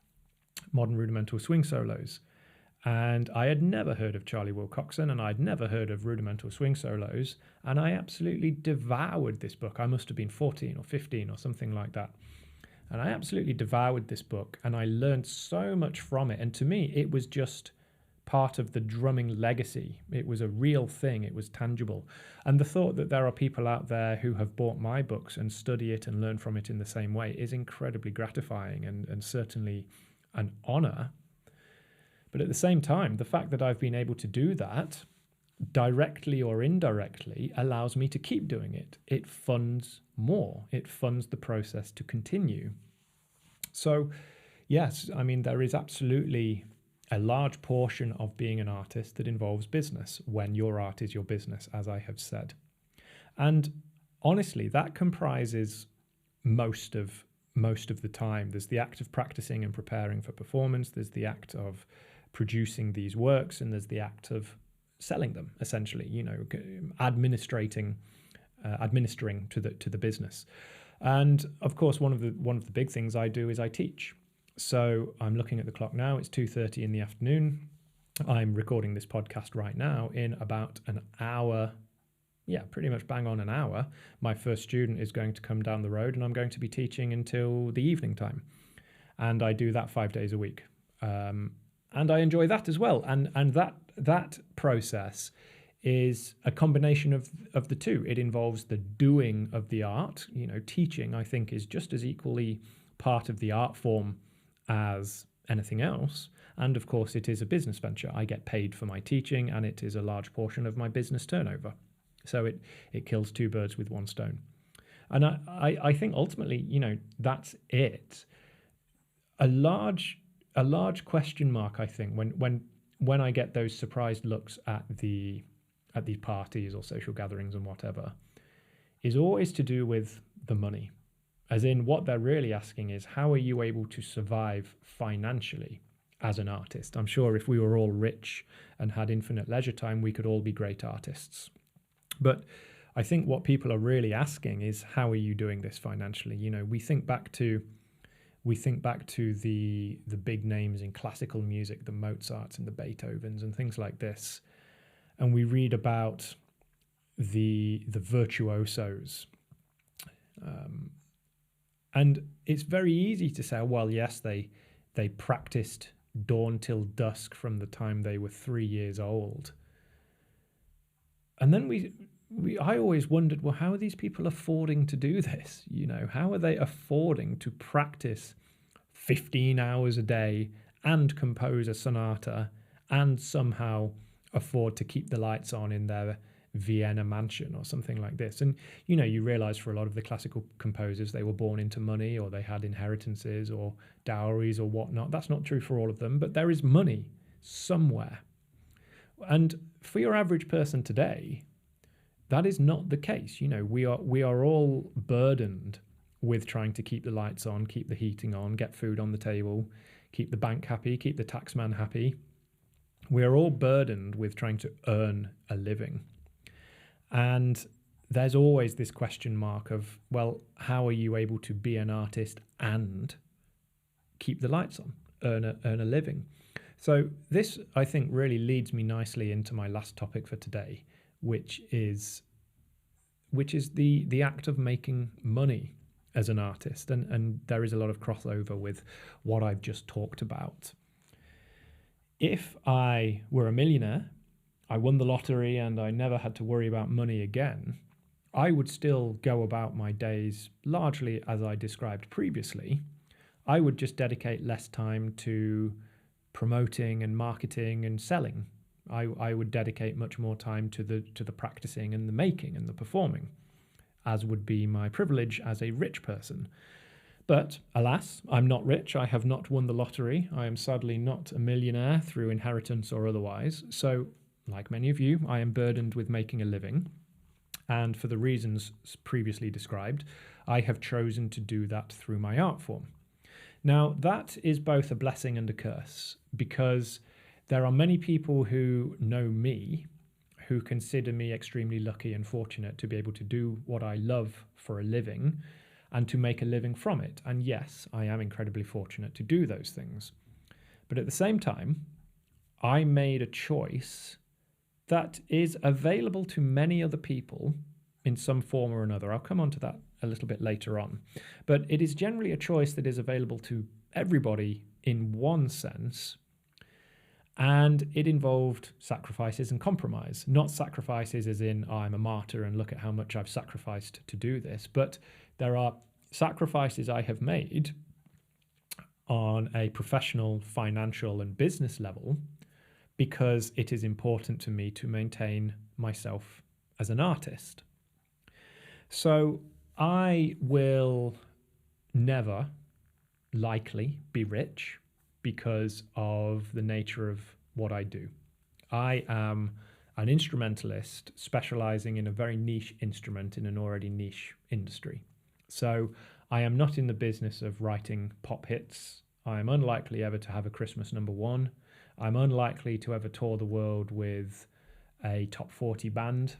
[SPEAKER 1] Modern Rudimental Swing Solos, and I had never heard of Charlie Wilcoxon and I'd never heard of Rudimental Swing Solos, and I absolutely devoured this book. I must have been 14 or 15 or something like that. And I absolutely devoured this book and I learned so much from it. And to me, it was just part of the drumming legacy. It was a real thing. It was tangible. And the thought that there are people out there who have bought my books and study it and learn from it in the same way is incredibly gratifying and certainly an honor. But at the same time, the fact that I've been able to do that directly or indirectly allows me to keep doing it. It funds more. It funds the process to continue. So yes, I mean, there is absolutely a large portion of being an artist that involves business when your art is your business, as I have said. And honestly, that comprises most of the time. There's the act of practicing and preparing for performance. There's the act of producing these works, and there's the act of selling them, essentially, administering to the business. And of course, one of the big things I do is I teach. So I'm looking at the clock now. It's 2:30 in the afternoon. I'm recording this podcast right now. In about an hour, pretty much bang on an hour, my first student is going to come down the road, and I'm going to be teaching until the evening time. And I do that 5 days a week. And I enjoy that as well. And that process is a combination of the two. It involves the doing of the art. Teaching, I think, is just as equally part of the art form as anything else. And of course, it is a business venture. I get paid for my teaching, and it is a large portion of my business turnover. So it kills two birds with one stone. And I think ultimately, that's it. A large question mark, I think, when I get those surprised looks at these parties or social gatherings and whatever, is always to do with the money. As in, what they're really asking is, how are you able to survive financially as an artist? I'm sure if we were all rich and had infinite leisure time, we could all be great artists. But I think what people are really asking is, how are you doing this financially? We think back to the big names in classical music, the Mozarts and the Beethovens and things like this, and we read about the virtuosos. And it's very easy to say, well, yes, they practiced dawn till dusk from the time they were 3 years old. And then I always wondered, well, how are these people affording to do this? How are they affording to practice 15 hours a day and compose a sonata and somehow afford to keep the lights on in their Vienna mansion or something like this? And, you realize for a lot of the classical composers, they were born into money, or they had inheritances or dowries or whatnot. That's not true for all of them, but there is money somewhere. And for your average person today, that is not the case. We are all burdened with trying to keep the lights on, keep the heating on, get food on the table, keep the bank happy, keep the taxman happy. We are all burdened with trying to earn a living. And there's always this question mark of, well, how are you able to be an artist and keep the lights on, earn a living? So this, I think, really leads me nicely into my last topic for today, which is the act of making money as an artist. And there is a lot of crossover with what I've just talked about. If I were a millionaire, I won the lottery, and I never had to worry about money again, I would still go about my days largely as I described previously. I would just dedicate less time to promoting and marketing and selling. I would dedicate much more time to the practicing and the making and the performing, as would be my privilege as a rich person. But alas, I'm not rich. I have not won the lottery. I am sadly not a millionaire through inheritance or otherwise. So, like many of you, I am burdened with making a living. And for the reasons previously described, I have chosen to do that through my art form. Now, that is both a blessing and a curse, because there are many people who know me who consider me extremely lucky and fortunate to be able to do what I love for a living and to make a living from it. And yes, I am incredibly fortunate to do those things. But at the same time, I made a choice that is available to many other people in some form or another. I'll come on to that a little bit later on. But it is generally a choice that is available to everybody in one sense. And it involved sacrifices and compromise. Not sacrifices as in, I'm a martyr and look at how much I've sacrificed to do this. But there are sacrifices I have made on a professional, financial, and business level because it is important to me to maintain myself as an artist. So I will never likely be rich because of the nature of what I do. I am an instrumentalist specializing in a very niche instrument in an already niche industry. So I am not in the business of writing pop hits. I am unlikely ever to have a Christmas #1. I'm unlikely to ever tour the world with a top 40 band.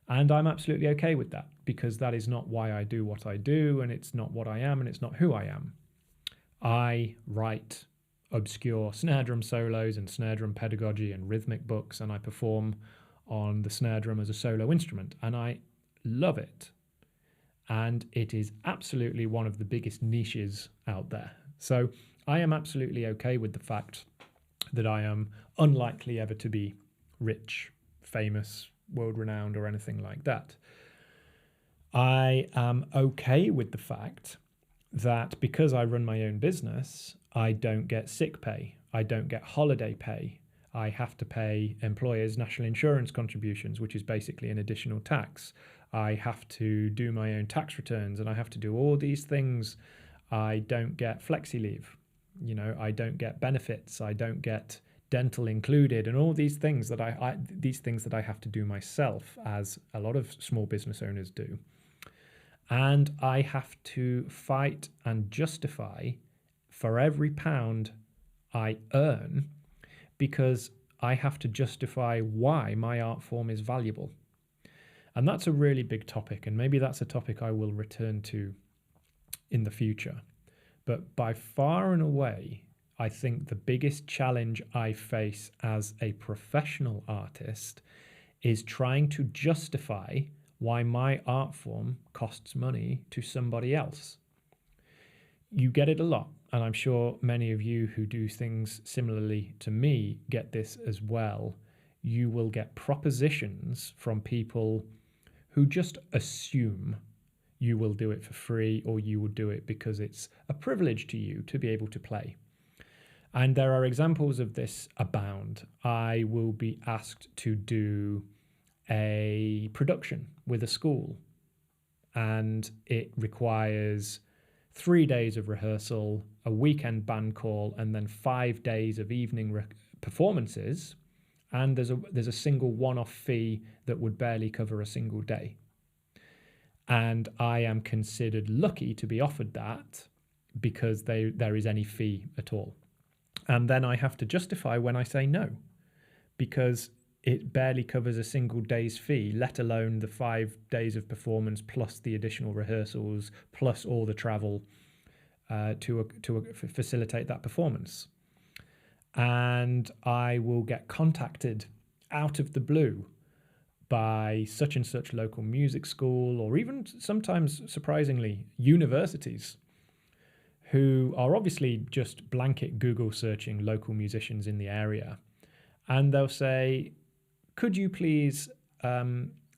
[SPEAKER 1] And I'm absolutely okay with that, because that is not why I do what I do, and it's not what I am, and it's not who I am. I write obscure snare drum solos and snare drum pedagogy and rhythmic books, and I perform on the snare drum as a solo instrument, and I love it. And it is absolutely one of the biggest niches out there. So I am absolutely okay with the fact that I am unlikely ever to be rich, famous, world-renowned, or anything like that. I am okay with the fact that because I run my own business, I don't get sick pay, I don't get holiday pay, I have to pay employers' national insurance contributions, which is basically an additional tax. I have to do my own tax returns, and I have to do all these things. I don't get flexi leave, I don't get benefits, I don't get dental included, and all these things that I have to do myself, as a lot of small business owners do. And I have to fight and justify for every pound I earn, because I have to justify why my art form is valuable. And that's a really big topic, and maybe that's a topic I will return to in the future. But by far and away, I think the biggest challenge I face as a professional artist is trying to justify why my art form costs money to somebody else. You get it a lot, and I'm sure many of you who do things similarly to me get this as well. You will get propositions from people who just assume you will do it for free, or you will do it because it's a privilege to you to be able to play. And there are examples of this abound. I will be asked to do a production with a school, and it requires 3 days of rehearsal, a weekend band call, and then 5 days of evening performances. And there's a single one-off fee that would barely cover a single day. And I am considered lucky to be offered that, because there is any fee at all. And then I have to justify when I say no, because it barely covers a single day's fee, let alone the 5 days of performance, plus the additional rehearsals, plus all the travel to facilitate that performance. And I will get contacted out of the blue by such and such local music school, or even sometimes, surprisingly, universities, who are obviously just blanket Google searching local musicians in the area. And they'll say, could you please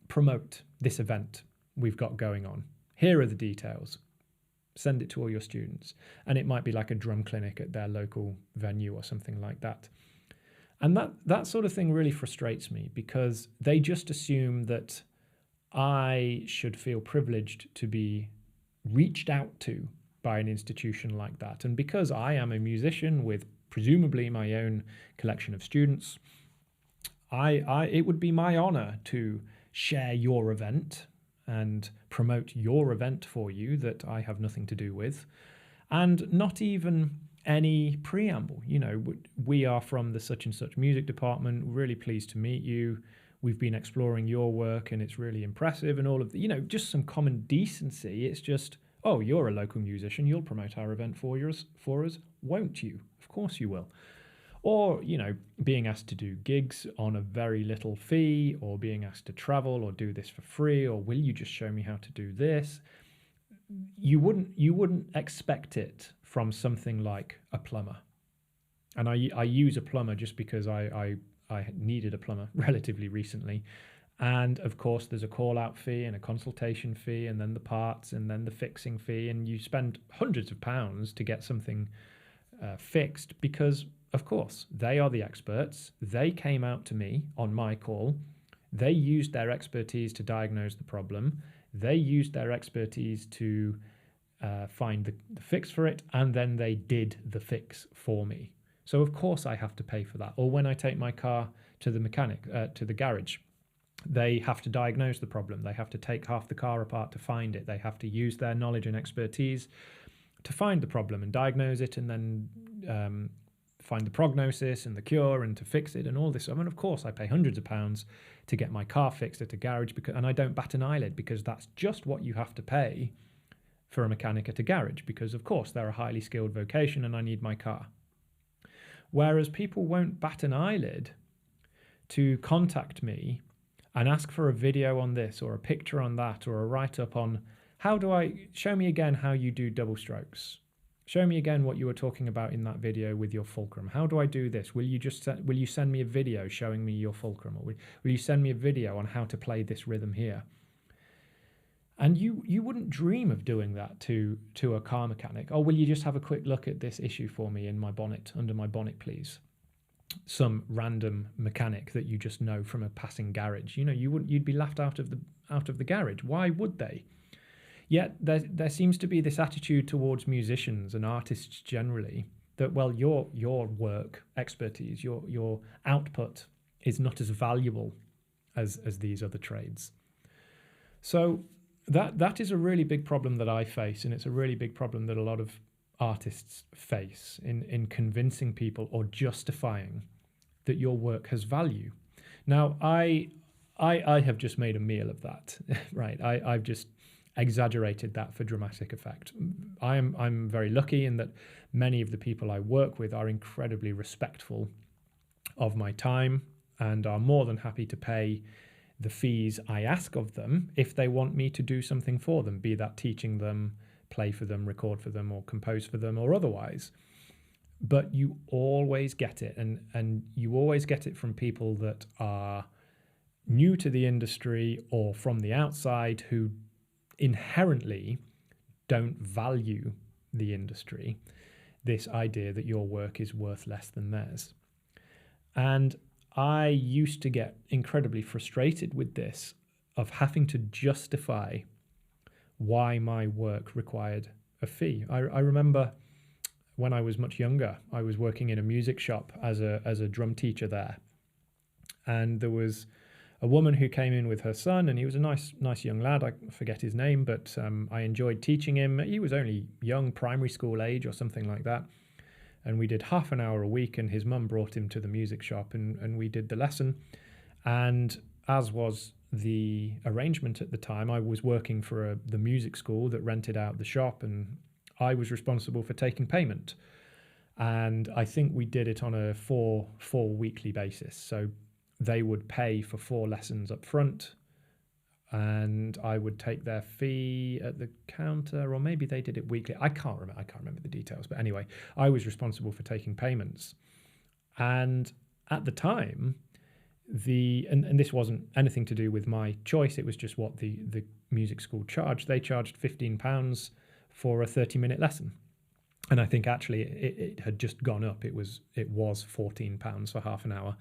[SPEAKER 1] promote this event we've got going on? Here are the details. Send it to all your students. And it might be like a drum clinic at their local venue or something like that. And that sort of thing really frustrates me, because they just assume that I should feel privileged to be reached out to by an institution like that. And because I am a musician with presumably my own collection of students, it would be my honor to share your event and promote your event for you that I have nothing to do with, and not even any preamble. We are from the such and such music department, really pleased to meet you. We've been exploring your work and it's really impressive, and all of the, just some common decency. It's just, oh, you're a local musician, you'll promote our event for us, won't you? Of course you will. Or, being asked to do gigs on a very little fee, or being asked to travel or do this for free, or will you just show me how to do this? You wouldn't expect it from something like a plumber. And I use a plumber just because I needed a plumber relatively recently. And of course, there's a call out fee and a consultation fee, and then the parts, and then the fixing fee. And you spend hundreds of pounds to get something fixed, because of course, they are the experts. They came out to me on my call. They used their expertise to diagnose the problem. They used their expertise to find the fix for it, and then they did the fix for me. So of course I have to pay for that. Or when I take my car to the mechanic, to the garage, they have to diagnose the problem. They have to take half the car apart to find it. They have to use their knowledge and expertise to find the problem and diagnose it, and then find the prognosis and the cure and to fix it and all this. I mean, of course, I pay hundreds of pounds to get my car fixed at a garage, and I don't bat an eyelid, because that's just what you have to pay for a mechanic at a garage, because of course they're a highly skilled vocation and I need my car. Whereas people won't bat an eyelid to contact me and ask for a video on this or a picture on that or a write-up on show me again how you do double strokes. Show me again what you were talking about in that video with your fulcrum. How do I do this? Will you send me a video showing me your fulcrum, or will you send me a video on how to play this rhythm here? And you wouldn't dream of doing that to a car mechanic. Oh, will you just have a quick look at this issue for me in my bonnet, under my bonnet, please? Some random mechanic that you just know from a passing garage. You'd be laughed out of the garage. Why would they? Yet there seems to be this attitude towards musicians and artists generally that, well, your work, expertise, your output is not as valuable as these other trades. So that is a really big problem that I face, and it's a really big problem that a lot of artists face in convincing people or justifying that your work has value. Now, I have just made a meal of that, right? I've just exaggerated that for dramatic effect. I'm very lucky in that many of the people I work with are incredibly respectful of my time and are more than happy to pay the fees I ask of them if they want me to do something for them, be that teaching them, play for them, record for them, or compose for them, or otherwise. But you always get it, and you always get it from people that are new to the industry or from the outside who inherently don't value the industry, this idea that your work is worth less than theirs. And I used to get incredibly frustrated with this, of having to justify why my work required a fee. I remember when I was much younger, I was working in a music shop as a drum teacher there. And there was a woman who came in with her son, and he was a nice young lad. I forget his name, but I enjoyed teaching him. He was only young, primary school age or something like that. And we did half an hour a week, and his mum brought him to the music shop, and we did the lesson. And as was the arrangement at the time, I was working for the music school that rented out the shop, and I was responsible for taking payment. And I think we did it on a four weekly basis. So they would pay for 4 lessons up front, and I would take their fee at the counter, or maybe they did it weekly. I can't remember the details, but anyway, I was responsible for taking payments. And at the time, and this wasn't anything to do with my choice, it was just what the music school charged. They charged £15 for a 30-minute lesson. And I think actually it had just gone up. It was £14 for half an hour.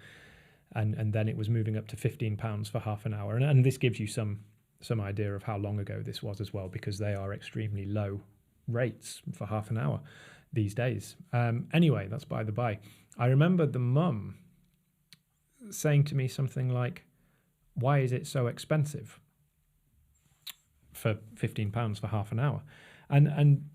[SPEAKER 1] And then it was moving up to £15 for half an hour. And this gives you some idea of how long ago this was as well, because they are extremely low rates for half an hour these days. Anyway, that's by the by. I remember the mum saying to me something like, "Why is it so expensive for £15 for half an hour?" And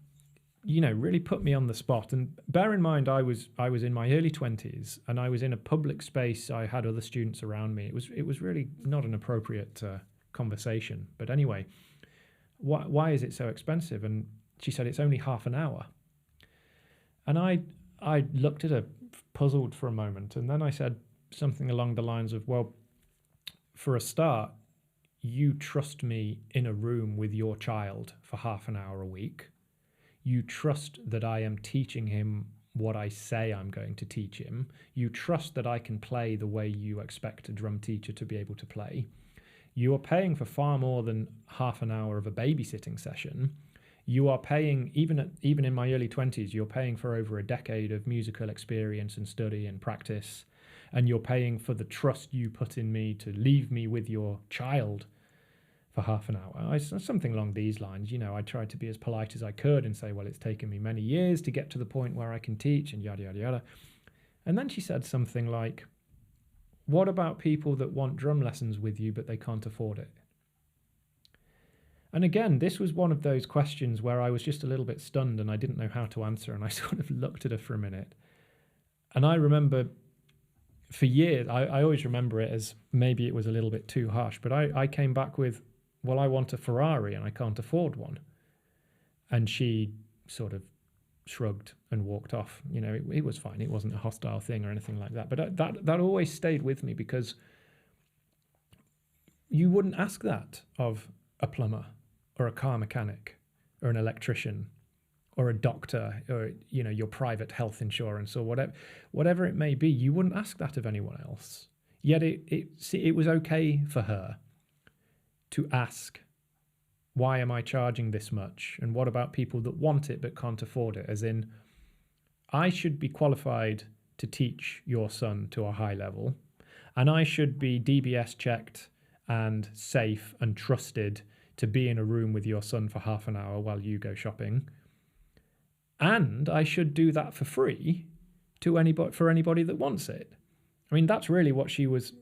[SPEAKER 1] really put me on the spot. And bear in mind, I was in my early 20s, and I was in a public space. I had other students around me. It was really not an appropriate conversation. But anyway, why is it so expensive? And she said, "It's only half an hour." And I looked at her puzzled for a moment, and then I said something along the lines of, "Well, for a start, you trust me in a room with your child for half an hour a week. You trust that I am teaching him what I say I'm going to teach him. You trust that I can play the way you expect a drum teacher to be able to play. You are paying for far more than half an hour of a babysitting session. You are paying, even in my early 20s, you're paying for over a decade of musical experience and study and practice. And you're paying for the trust you put in me to leave me with your child for half an hour." Something along these lines. I tried to be as polite as I could and say, "Well, it's taken me many years to get to the point where I can teach," and yada, yada, yada. And then she said something like, "What about people that want drum lessons with you, but they can't afford it?" And again, this was one of those questions where I was just a little bit stunned and I didn't know how to answer. And I sort of looked at her for a minute. And I remember for years, I always remember it as maybe it was a little bit too harsh, but I came back with, well, I want a Ferrari and I can't afford one. And she sort of shrugged and walked off. You know, it was fine. It wasn't a hostile thing or anything like that. But that always stayed with me, because you wouldn't ask that of a plumber or a car mechanic or an electrician or a doctor, or, you know, your private health insurance or whatever it may be. You wouldn't ask that of anyone else. Yet it was okay for her to ask, why am I charging this much? And what about people that want it but can't afford it? As in, I should be qualified to teach your son to a high level, and I should be DBS checked and safe and trusted to be in a room with your son for half an hour while you go shopping. And I should do that for free to anybody that wants it. I mean, that's really what she was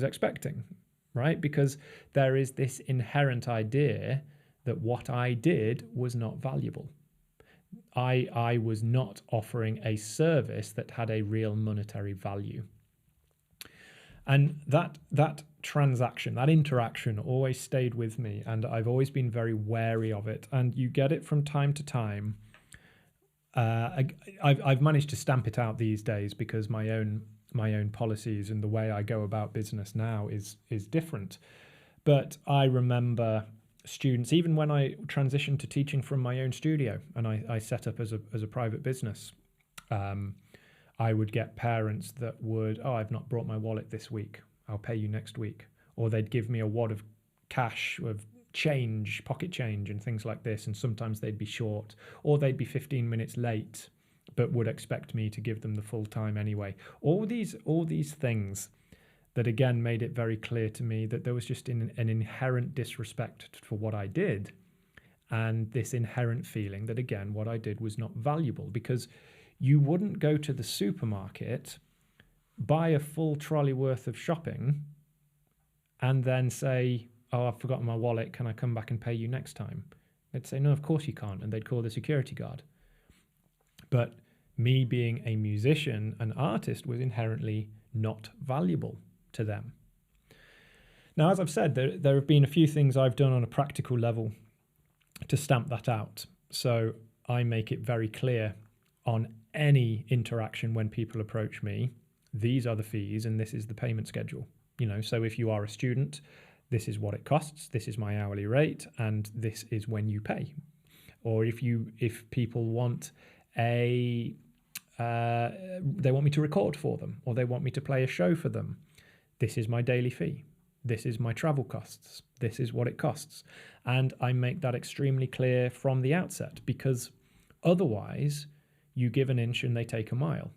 [SPEAKER 1] expecting, right? Because there is this inherent idea that what I did was not valuable. I was not offering a service that had a real monetary value. And that transaction, that interaction always stayed with me, and I've always been very wary of it. And you get it from time to time. I've managed to stamp it out these days, because my own policies and the way I go about business now is different. But I remember students, even when I transitioned to teaching from my own studio and I set up as a private business, I would get parents that would, I've not brought my wallet this week, I'll pay you next week. Or they'd give me a wad of cash, of change, pocket change and things like this, and sometimes they'd be short, or they'd be 15 minutes late but would expect me to give them the full time anyway. All these things that again made it very clear to me that there was just an inherent disrespect for what I did, and this inherent feeling that again what I did was not valuable, because you wouldn't go to the supermarket, buy a full trolley worth of shopping, and then say, oh, I've forgotten my wallet, can I come back and pay you next time? They'd say, no, of course you can't, and they'd call the security guard. But me being a musician, an artist, was inherently not valuable to them. Now, as I've said, there have been a few things I've done on a practical level to stamp that out. So I make it very clear on any interaction when people approach me, these are the fees and this is the payment schedule. You know, so if you are a student, this is what it costs, this is my hourly rate, and this is when you pay. Or if people want they want me to record for them, or they want me to play a show for them, this is my daily fee. This is my travel costs. This is what it costs. And I make that extremely clear from the outset, because otherwise you give an inch and they take a mile.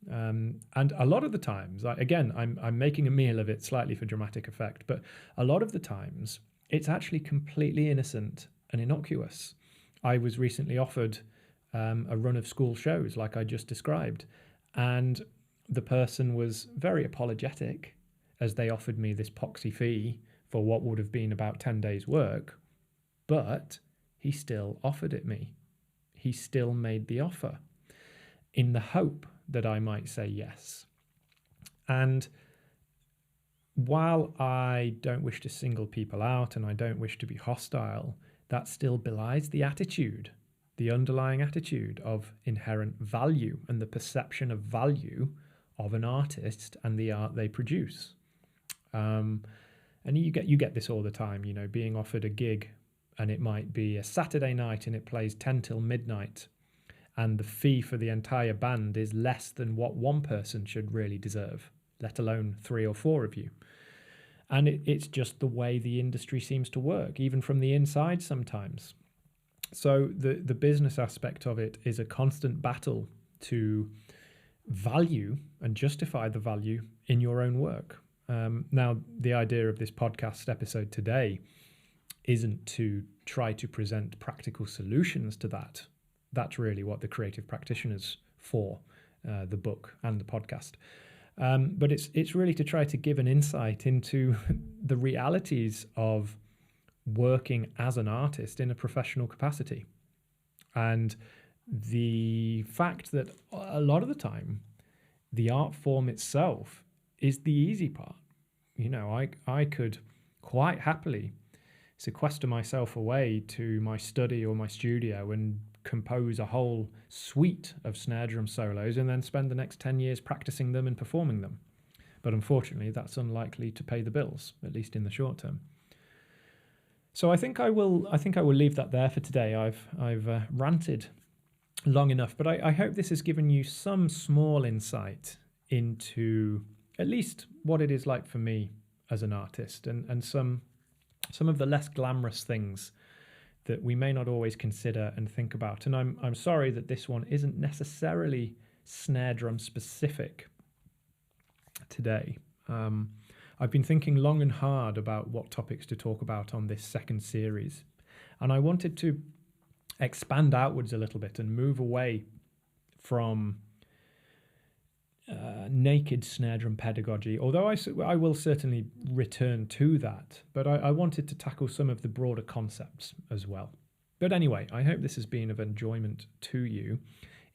[SPEAKER 1] And a lot of the times, I'm making a meal of it slightly for dramatic effect, but a lot of the times it's actually completely innocent and innocuous. I was recently offered a run of school shows like I just described, and the person was very apologetic as they offered me this poxy fee for what would have been about 10 days work, but he still offered it me. He still made the offer in the hope that I might say yes. And while I don't wish to single people out and I don't wish to be hostile, that still belies the attitude, the underlying attitude of inherent value and the perception of value of an artist and the art they produce. And you get this all the time, you know, being offered a gig and it might be a Saturday night and it plays 10 till midnight, and the fee for the entire band is less than what one person should really deserve, let alone 3 or 4 of you. And it's just the way the industry seems to work, even from the inside sometimes. So the business aspect of it is a constant battle to value and justify the value in your own work. Now, the idea of this podcast episode today isn't to try to present practical solutions to that. That's really what the Creative Practitioner's for, the book and the podcast. But it's really to try to give an insight into the realities of working as an artist in a professional capacity. And the fact that a lot of the time the art form itself is the easy part. You know, I could quite happily sequester myself away to my study or my studio and compose a whole suite of snare drum solos and then spend the next 10 years practicing them and performing them. But unfortunately, that's unlikely to pay the bills, at least in the short term. So I think I will leave that there for today. I've ranted long enough, but I hope this has given you some small insight into at least what it is like for me as an artist, and some of the less glamorous things that we may not always consider and think about. And I'm sorry that this one isn't necessarily snare drum specific today. I've been thinking long and hard about what topics to talk about on this second series, and I wanted to expand outwards a little bit and move away from naked snare drum pedagogy, although I will certainly return to that, but I wanted to tackle some of the broader concepts as well. But anyway, I hope this has been of enjoyment to you.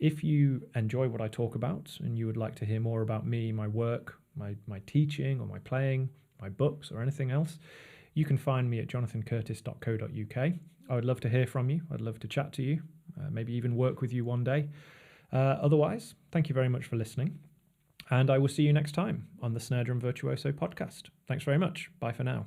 [SPEAKER 1] If you enjoy what I talk about and you would like to hear more about me, my work, my teaching or my playing, my books or anything else, you can find me at jonathancurtis.co.uk. I would love to hear from you. I'd love to chat to you, maybe even work with you one day. Otherwise, thank you very much for listening. And I will see you next time on the Snare Drum Virtuoso podcast. Thanks very much. Bye for now.